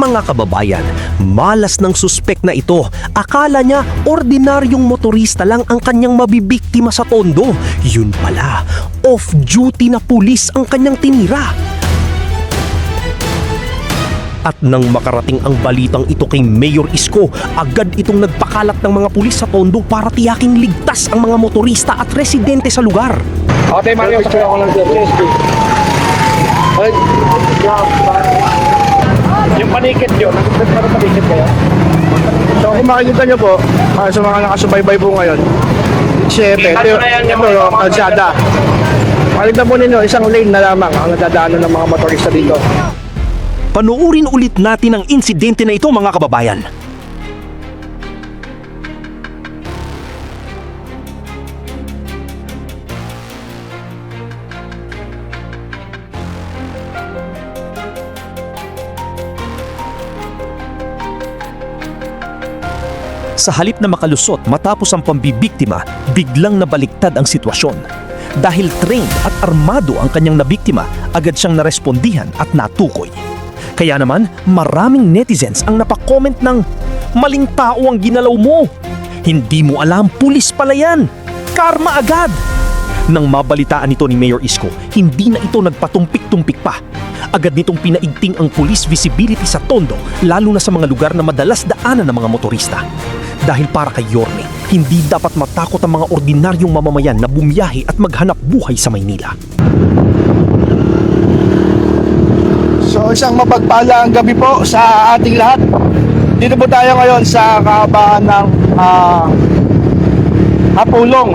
Mga kababayan, malas ng suspek na ito. Akala niya ordinaryong motorista lang ang kanyang mabibiktima sa Tondo. Yun pala, off-duty na pulis ang kanyang tinira. At nang makarating ang balitang ito kay Mayor Isko, agad itong nagpakalat ng mga pulis sa Tondo para tiyaking ligtas ang mga motorista at residente sa lugar. Okay, Mario, picture ako ng CSP. Yung panikit yun, para panikit kayo? So kung makikita nyo po, sa mga nakasubaybay po ngayon, ito yung kalsada. Makikita po ninyo, isang lane na lamang ang nadadaanan ng mga motorista dito. Panuurin ulit natin ang insidente na ito, mga kababayan. Sa halip na makalusot matapos ang pambibiktima, biglang nabaliktad ang sitwasyon. Dahil trained at armado ang kanyang nabiktima, agad siyang narespondihan at natukoy. Kaya naman, maraming netizens ang napakomment ng, "Maling tao ang ginalaw mo! Hindi mo alam, pulis pala yan! Karma agad!" Nang mabalitaan ito ni Mayor Isko, hindi na ito nagpatumpik-tumpik pa. Agad nitong pinaigting ang police visibility sa Tondo, lalo na sa mga lugar na madalas daanan ng mga motorista. Dahil para kay Yorme, hindi dapat matakot ang mga ordinaryong mamamayan na bumiyahe at maghanap buhay sa Maynila. So isang mapagpalang gabi po sa ating lahat. Dito po tayo ngayon sa kahabaan ng Hapulong.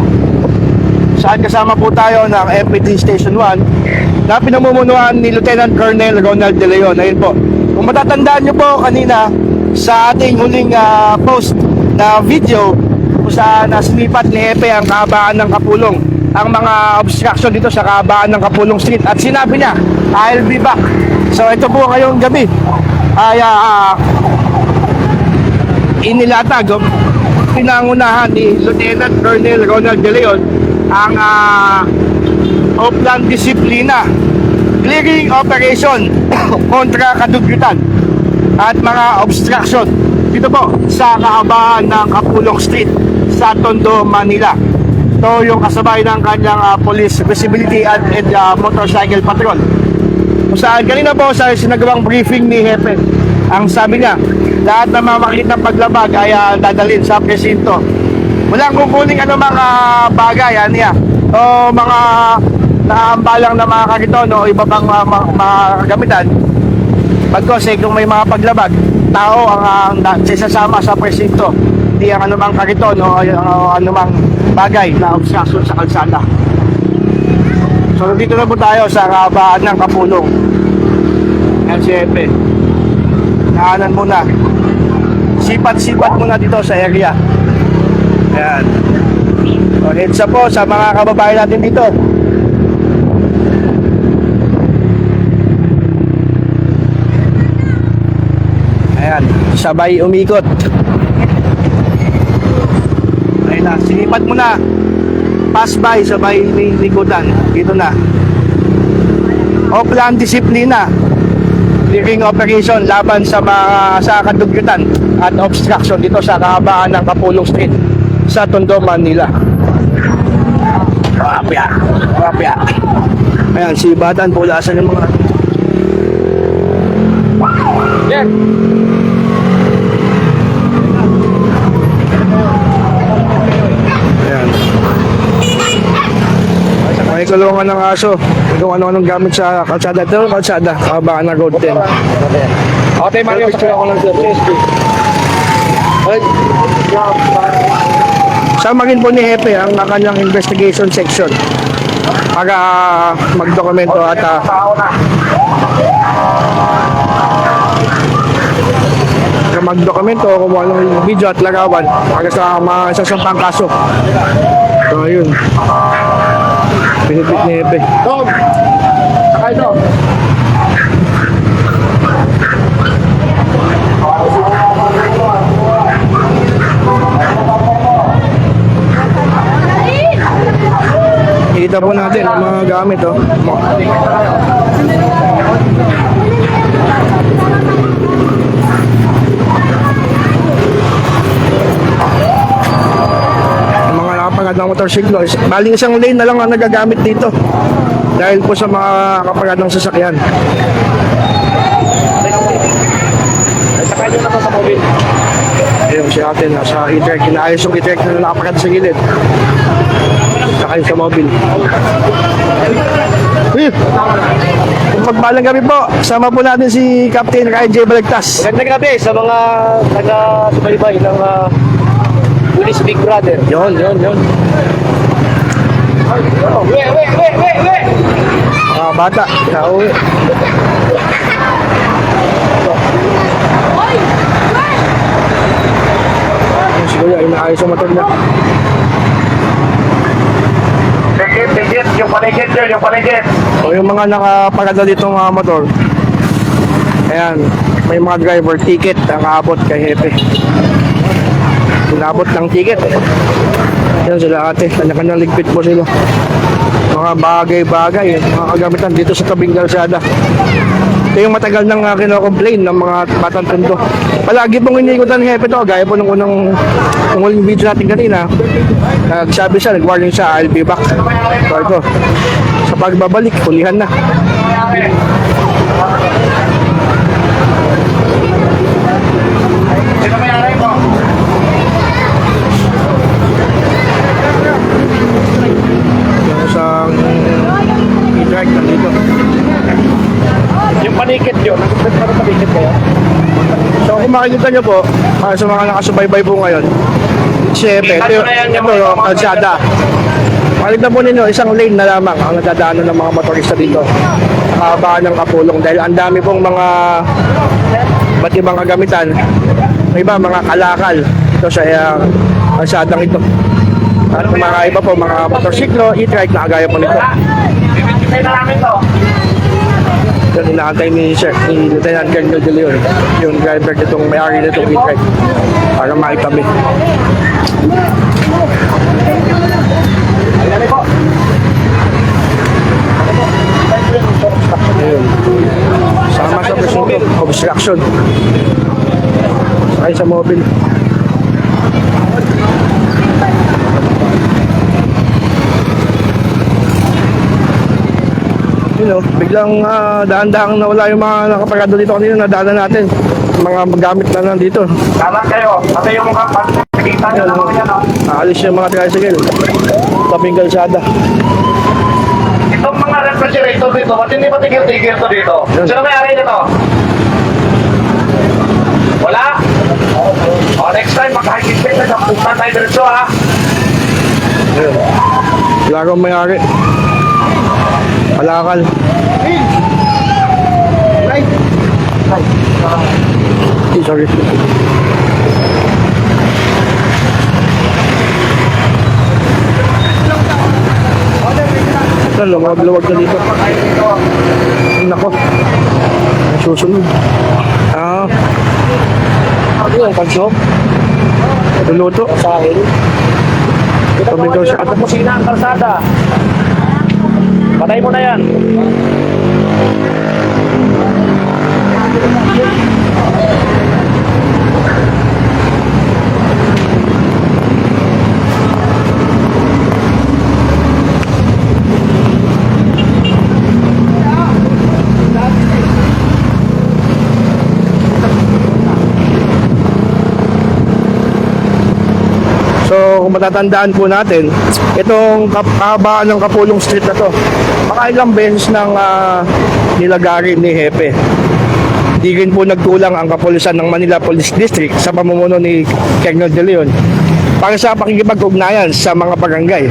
Saan kasama po tayo ng FPT Station 1 na pinamumunuan ni Lieutenant Colonel Ronald De Leon. Ayun po. Kung matatandaan nyo po kanina sa ating huling post na video kung saan sinipat ni Hepe ang kahabaan ng Kapulong, ang mga obstruction dito sa kahabaan ng Kapulong Street, at sinabi niya, "I'll be back." So ito po ngayong gabi ay inilatag, pinangunahan ni Lieutenant Colonel Ronald De Leon ang Oplan Disiplina Clearing Operation kontra kadugyutan at mga obstruction dito po sa kahabaan ng Kapulong Street sa Tondo, Manila. Ito yung kasabay ng kanyang police visibility and motorcycle patrol. Kung saan kanina po sa sinagawang briefing ni Hepe, ang sabi niya, lahat ng mga makikitang paglabag ay dadalhin sa presinto. Walang kukuning mga bagay niya o mga naambalang na mga kariton o iba pang mga kagamitan. Pagkos kung may mga paglabag, tao ang sasama sa presinto, hindi ang anumang kariton o anumang bagay na obstruction sa kalsada. So dito na po tayo sa kahabaan ng Kapulong. LCF. Naanan muna. Sipat-sipat muna dito sa area. Ayan. So heads up po sa mga kababayan natin dito. Ayan, sabay umikot. Ayun na, sinipat mo na. Pass by, sabay likutan. Dito na. Oplan Disiplina Clearing Operation laban sa mga kadugyutan at obstruction dito sa kahabaan ng Kapulong Street sa Tondo, Manila. Rapya. Ayan, si Batan po lasan ng mga Yeah. ayan. May kulungan ng aso. Kung ano-anong gamit sa kalsada. Ito kalsada, kahabaan ng Road 10. Okay, Mario, picture ako ng CSP. Sama rin po ni Hepe ang kanyang investigation section para magdokumento at magdokumento kung anong video at larawan para sa mga sasampang kaso. So ayun, pinipit ni Hepe. Dom! Sakay, Dom! Kita po natin ang mga gamit, oh. ng motorsiklo. Bali isang lane na lang ang nagagamit dito. Dahil po sa mga kapagadang sasakyan. Ay, sakay nyo na to sa mobile. Ayun si ate nasa e-trek. Inaayos yung e-trek na nakapagad sa gilid. Sakay sa mobile. Kung magbalang gabi po, sama po natin si Captain Ryan J. Balagtas. Magandang gabi sa mga taga-subaybay ng Police Big Brother. Yun. We! Mga bata, nauwi. Ayun si Kuya, inaayos yung motor niya. Legit, yung paligid. So yung mga nakapagada dito mga motor, ayan, may mga driver ticket ang aabot kay Hepe. Inabot ng ticket. Yan sila ate, kanya-kanyang ligpit po sila. Mga bagay-bagay, mga kagamitan dito sa tabing kalsada. Ito yung matagal nang kino-complain ng mga batang tondo. Palagi pong inikutan ni Hepe to, gaya po ng unang huling video natin kanina. Nagsabi siya, nag-warning siya, I'll be back. So ito, sa pagbabalik, hulihan na. Sino may aray mo? Yung isang e-trike nandito. Yung panikit yun. Nagpapit panikit kayo? So kung makikita nyo po, sa mga nakasubaybay po ngayon, si Hepe, ito yung kalsada. Makikita po ninyo, isang lane na lamang ang nadadaanan ng mga motorista dito. Nakabaan ng Kapulong dahil ang dami pong mga ba't ibang kagamitan. May iba, mga kalakal ito sa kalsadang ito. At mga iba po, mga motorsiklo, e-trike na kagaya po nito. Bibigay na namin to. Yung inaantay ni Lieutenant Colonel De Leon, yung driver nitong may-ari nitong e-trike para maitabi. Ayan po. Ayun. Sama sa presinto, obstruction. Sakay sa mobile. Biglang daan-daang nawala yung mga nakapagado dito kanina, nadaanan natin. Mga gamit na nandito. Tama kayo. Pati yung mga pagkikita nyo ng mga yan. Aalis yung mga tricycle. Tabing kalsada. Itong mga refrigerator dito, ba't hindi pa tigil-tigil to dito? Sino may aray nito? Wala? O, next time, makahigit na sa punta tayo diretso, ha? Ayun. Wala akong may-ari. Palakal. Sorry. Ito, lumawag-luwag na dito. Nako. Ang susunod. Ano yung pagsok? Luluto. Sa akin. Kita mo Tumigaw siya. at kusina ang kalsada. Patay mo na yan. So, kung matatandaan po natin, itong kahabaan ng Kapulong Street na to, baka ilang beses nang nilagari ni Hepe. Di rin po nagkulang ang kapulisan ng Manila Police District sa pamumuno ni Colonel De Leon para sa pakikipag-ugnayan sa mga barangay,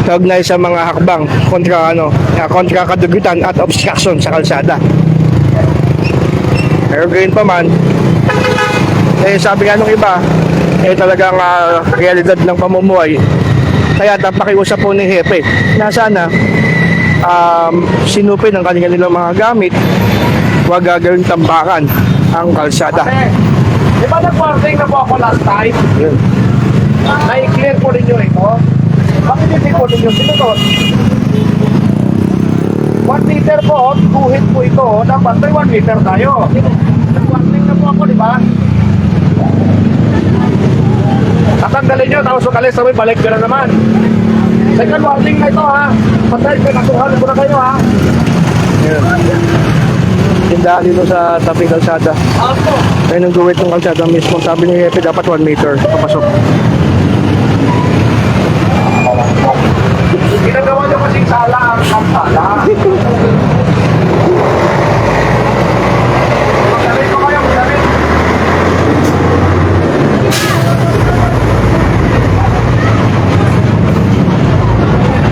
kaugnay sa mga hakbang kontra kadugutan at obstruction sa kalsada. Pero gayon pa man, sabi nga nung iba, talagang realidad ng pamumuhay. Kaya napakiusap po ni Hepe na sana sinupin ang kanilang mga gamit, huwag gagawing tambakan ang kalsada. Di ba nag-warning na po ako last time? Yun. Na-clear po ninyo ito? Bakit hindi po ninyo sinunod? 1 meter po, guhit po ito. Dapat may 1 meter tayo. Nag-warning na po ako, di ba? At ang dali nyo, tapos ukalis, sabi, balik ka na naman. Second warning na ito ha. Patay, pinatuhan ko na kayo ha. Tindahan dito sa tabing kalsada. Ako. Ayun ang guwit ng kalsada mismo. Sabi ni Hepe dapat 1 meter papasok. Ginagawa nyo kasing sala ang kampala. Magalit ko kayo, magalit.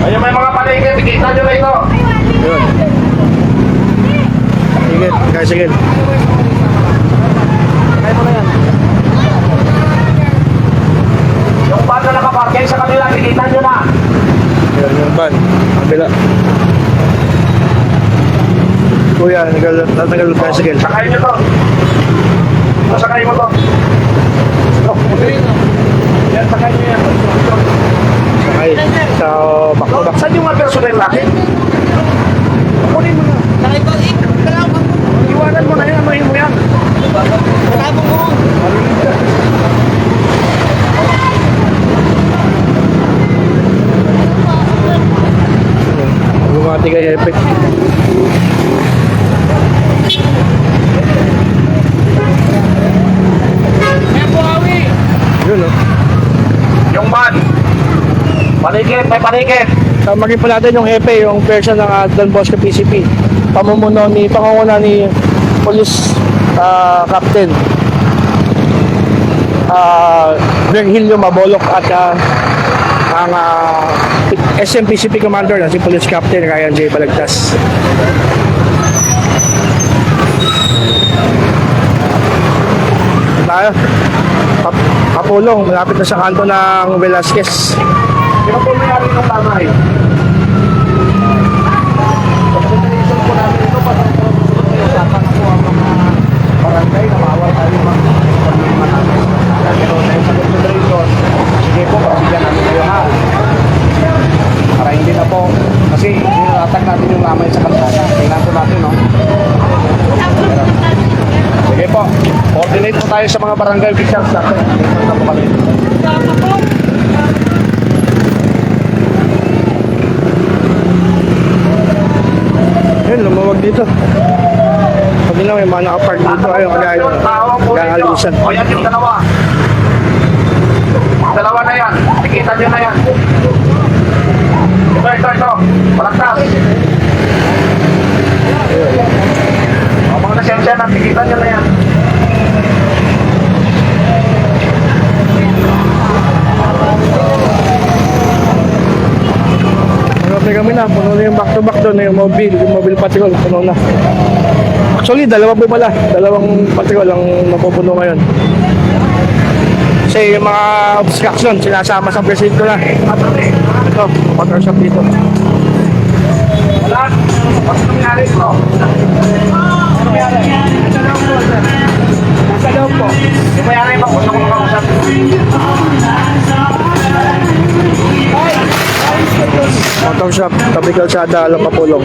Ayun, may mga palengke, tikita nyo na ito. Yun. Sige, kaya sige. Kaya mo na yan. Yung van na nakaparking sa kanila, tikita nyo na. Yun, yung van. Kabila. Kuya, natagal kaya sige. Sakay nyo to. Sakay mo to. Yan, sakay nyo yan. Sakay sa back-to-back. Saan yung mga personel natin? Kunin mo na. Iwanan mo na yan, anuhin mo yan. Bumati kay Hepe. Yun o. Yung van. Panikit, may panikit. Tamakin po natin yung Hepe, yung version ng Don Bosco PCP. Pangunguna ni Police Captain Virgilio Mabolok at ang SMPCP Commander na si Police Captain Ryan J. Balagtas. Tayo. Kapulong, malapit na sa kanto ng Velasquez. Sino po mayari ng tamay? Pag-generation po namin ito, usapan na po ang mga barangay na bawal tayo mga namin. Pero dahil sa consideration, sige po, pagbigyan namin kayo ha. Para hindi na po, kasi nilatag natin yung lamay sa kalsada. Tingnan po natin, no? Sige po, coordinate po tayo sa mga barangay officials natin. Tingnan na po kami. Yun, lumawag dito. Pag na may mga nakapark dito, ayun, kagaya gangalisan. O yan yung dalawa. Dalawa na yan. Nakikita nyo na yan. Ito. Palagtas. O mga nasensya na, nakikita nyo na yan. Marami kami na, puno na yung back-to-back doon, yung mobile patrol, puno na. Actually, dalawa po pala, dalawang patrol ang napupuno ngayon. Kasi yung mga obstruction, sinasama sa presinto na. Ito, motor shop dito. Wala. What's nangyari ito? Ano nangyari? Nasa loob po. Yung mayari ba? Gusto ko makausap. Motor shop, tabi kalsada, alam mapulong.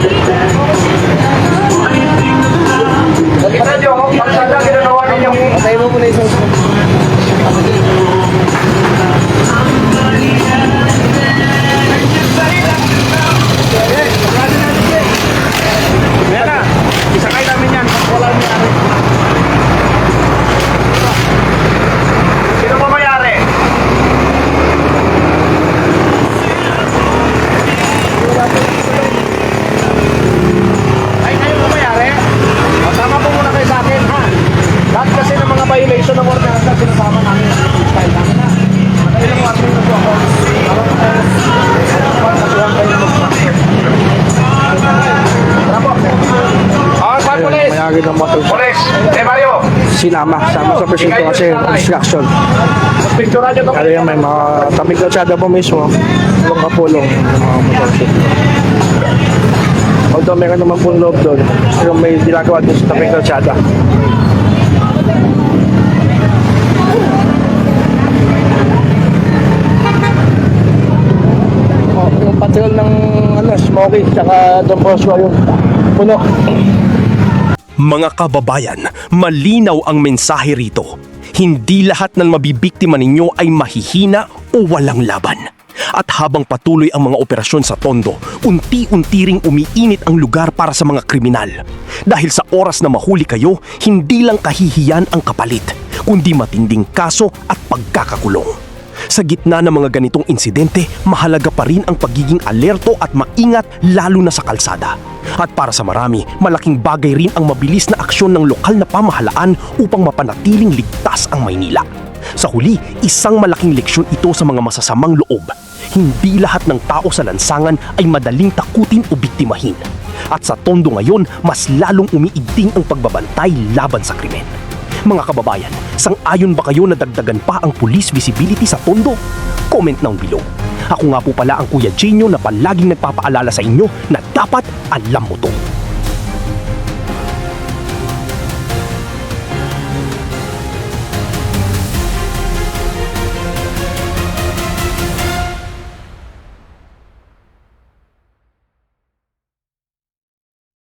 Ano nyo? Pagsada, ginagawa ninyo. Patay mo muna isang. Yan na. Isakay namin yan. Wala nangyari. Sino ba mayari? Ay, kayo ba mayari? O, tama po muna kayo sa akin, ha? Lahat kasi ng mga violation ng ordinance na sinasama namin ang style namin, ha? Nakailang warning na po ako. Para po tayo. Pagkatuhan kayo ng mag-master. Tara po. Saan Ayun, police? mayagi ng motor shop. Police! Mario! Sama sa presinto kasi obstruction. Picture nyo ito. Kaya yan, may mga tabi kalsada po mismo, yung kapulong, yung mga motor shop. Although meron naman pong loob doon, pero may ginagawa din sa tabi kalsada. Yung patrol ng Smokey, tsaka Don Bosco yung puno. Mga kababayan, malinaw ang mensahe rito. Hindi lahat ng mabibiktima ninyo ay mahihina o walang laban. At habang patuloy ang mga operasyon sa Tondo, unti-unti ring umiinit ang lugar para sa mga kriminal. Dahil sa oras na mahuli kayo, hindi lang kahihiyan ang kapalit, kundi matinding kaso at pagkakakulong. Sa gitna ng mga ganitong insidente, mahalaga pa rin ang pagiging alerto at maingat lalo na sa kalsada. At para sa marami, malaking bagay rin ang mabilis na aksyon ng lokal na pamahalaan upang mapanatiling ligtas ang Maynila. Sa huli, isang malaking leksyon ito sa mga masasamang loob. Hindi lahat ng tao sa lansangan ay madaling takutin o biktimahin. At sa Tondo ngayon, mas lalong umiigting ang pagbabantay laban sa krimen. Mga kababayan, sang-ayon ba kayo na dagdagan pa ang police visibility sa Tondo? Comment down below. Ako nga po pala ang Kuya Genio na palaging nagpapaalala sa inyo na dapat alam mo to.